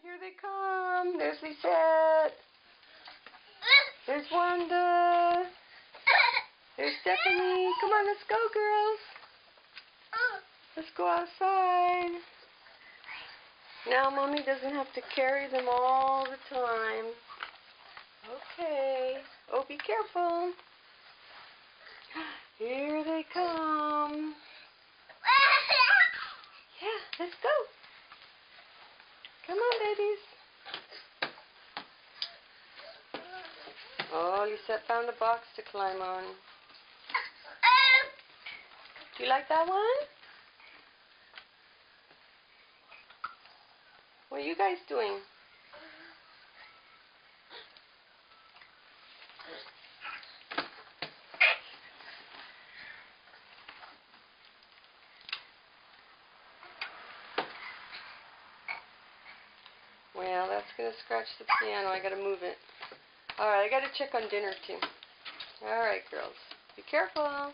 Here they come. There's Lisette. There's Wanda. There's Stephanie. Come on, let's go, girls. Let's go outside. Now Mommy doesn't have to carry them all the time. Okay. Oh, be careful. Here they come. Yeah, let's go. Come on, babies. Oh, Lisette found a box to climb on. Do you like that one? What are you guys doing? Well, that's going to scratch the piano. I got to move it. Alright, I got to check on dinner too. Alright, girls. Be careful.